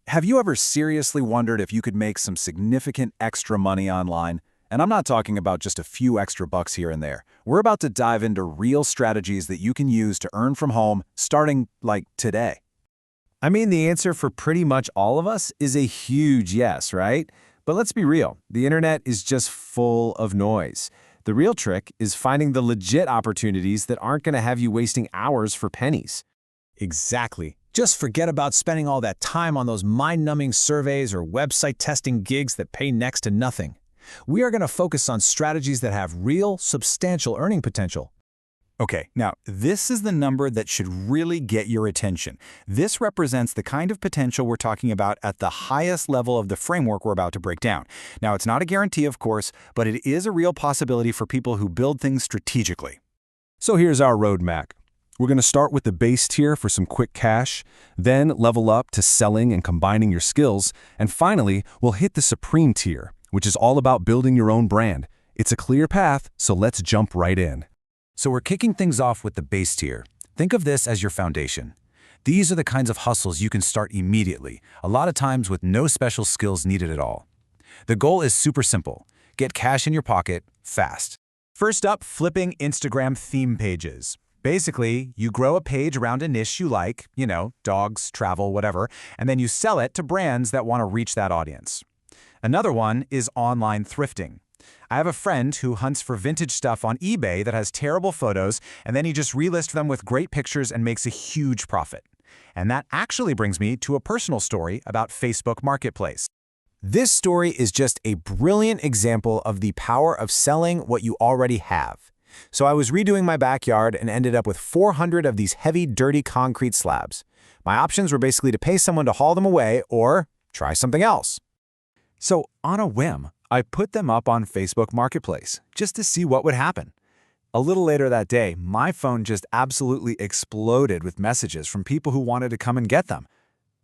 Have you ever seriously wondered if you could make some significant extra money online? And I'm not talking about just a few extra bucks here and there. We're about to dive into real strategies that you can use to earn from home, starting, like, today. I mean, the answer for pretty much all of us is a huge yes, right? But let's be real, the internet is just full of noise. The real trick is finding the legit opportunities that aren't going to have you wasting hours for pennies. Exactly. Just forget about spending all that time on those mind-numbing surveys or website testing gigs that pay next to nothing. We are going to focus on strategies that have real, substantial earning potential. Okay, now this is the number that should really get your attention. This represents the kind of potential we're talking about at the highest level of the framework we're about to break down. Now, it's not a guarantee, of course, but it is a real possibility for people who build things strategically. So here's our roadmap. We're going to start with the base tier for some quick cash, then level up to selling and combining your skills, and finally, we'll hit the supreme tier, which is all about building your own brand. It's a clear path, so let's jump right in. So we're kicking things off with the base tier. Think of this as your foundation. These are the kinds of hustles you can start immediately, a lot of times with no special skills needed at all. The goal is super simple. Get cash in your pocket, fast. First up, flipping Instagram theme pages. Basically, you grow a page around a niche you like, dogs, travel, whatever, and then you sell it to brands that want to reach that audience. Another one is online thrifting. I have a friend who hunts for vintage stuff on eBay that has terrible photos, and then he just relists them with great pictures and makes a huge profit. And that actually brings me to a personal story about Facebook Marketplace. This story is just a brilliant example of the power of selling what you already have. So I was redoing my backyard and ended up with 400 of these heavy, dirty concrete slabs. My options were basically to pay someone to haul them away or try something else. So on a whim, I put them up on Facebook Marketplace just to see what would happen. A little later that day, my phone just absolutely exploded with messages from people who wanted to come and get them.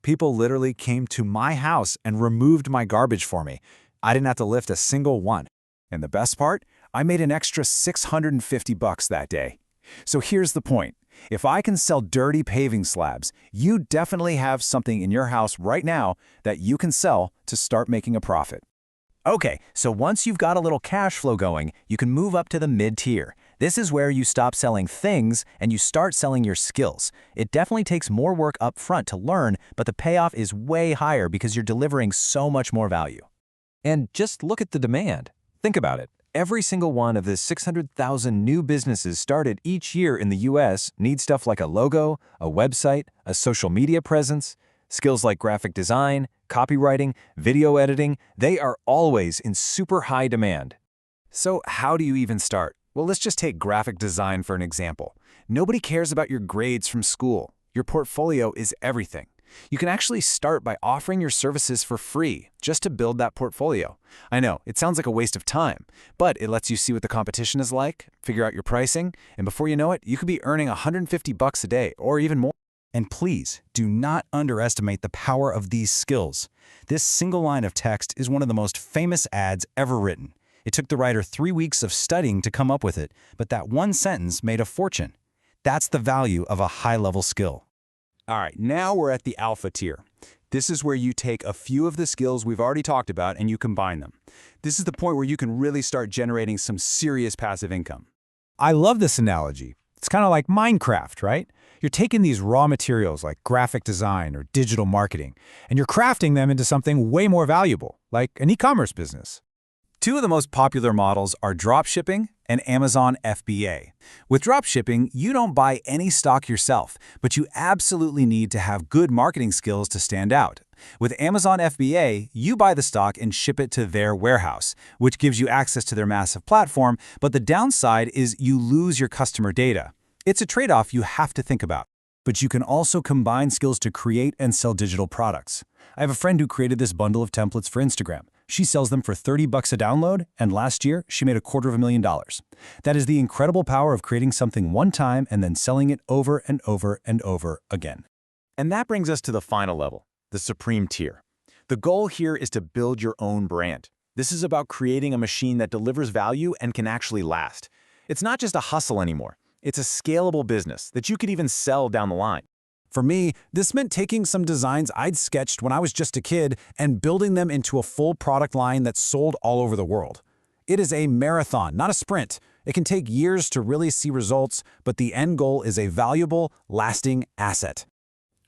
People literally came to my house and removed my garbage for me. I didn't have to lift a single one. And the best part? I made an extra $650 that day. So here's the point. If I can sell dirty paving slabs, you definitely have something in your house right now that you can sell to start making a profit. Okay, so once you've got a little cash flow going, you can move up to the mid-tier. This is where you stop selling things and you start selling your skills. It definitely takes more work up front to learn, but the payoff is way higher because you're delivering so much more value. And just look at the demand. Think about it. Every single one of the 600,000 new businesses started each year in the US need stuff like a logo, a website, a social media presence. Skills like graphic design, copywriting, video editing, they are always in super high demand. So how do you even start? Well, let's just take graphic design for an example. Nobody cares about your grades from school. Your portfolio is everything. You can actually start by offering your services for free just to build that portfolio. I know, it sounds like a waste of time, but it lets you see what the competition is like, figure out your pricing, and before you know it, you could be earning $150 a day or even more. And please, do not underestimate the power of these skills. This single line of text is one of the most famous ads ever written. It took the writer 3 weeks of studying to come up with it, but that one sentence made a fortune. That's the value of a high-level skill. All right, now we're at the alpha tier. This is where you take a few of the skills we've already talked about and you combine them. This is the point where you can really start generating some serious passive income. I love this analogy. It's kind of like Minecraft, right? You're taking these raw materials like graphic design or digital marketing, and you're crafting them into something way more valuable, like an e-commerce business. Two of the most popular models are dropshipping and Amazon FBA. With dropshipping, you don't buy any stock yourself, but you absolutely need to have good marketing skills to stand out. With Amazon FBA, you buy the stock and ship it to their warehouse, which gives you access to their massive platform, but the downside is you lose your customer data. It's a trade-off you have to think about. But you can also combine skills to create and sell digital products. I have a friend who created this bundle of templates for Instagram. She sells them for $30 a download, and last year, she made $250,000. That is the incredible power of creating something one time and then selling it over and over and over again. And that brings us to the final level, the supreme tier. The goal here is to build your own brand. This is about creating a machine that delivers value and can actually last. It's not just a hustle anymore. It's a scalable business that you could even sell down the line. For me, this meant taking some designs I'd sketched when I was just a kid and building them into a full product line that's sold all over the world. It is a marathon, not a sprint. It can take years to really see results, but the end goal is a valuable, lasting asset.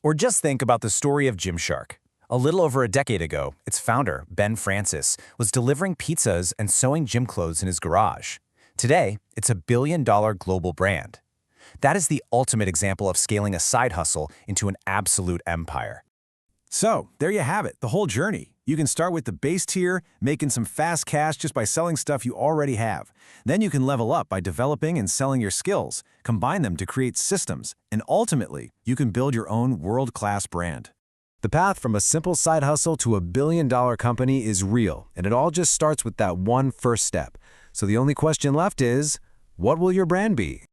Or just think about the story of Gymshark. A little over a decade ago, its founder, Ben Francis, was delivering pizzas and sewing gym clothes in his garage. Today, it's a billion-dollar global brand. That is the ultimate example of scaling a side hustle into an absolute empire. So, there you have it, the whole journey. You can start with the base tier, making some fast cash just by selling stuff you already have. Then you can level up by developing and selling your skills, combine them to create systems, and ultimately, you can build your own world-class brand. The path from a simple side hustle to a billion-dollar company is real, and it all just starts with that one first step. So the only question left is, what will your brand be?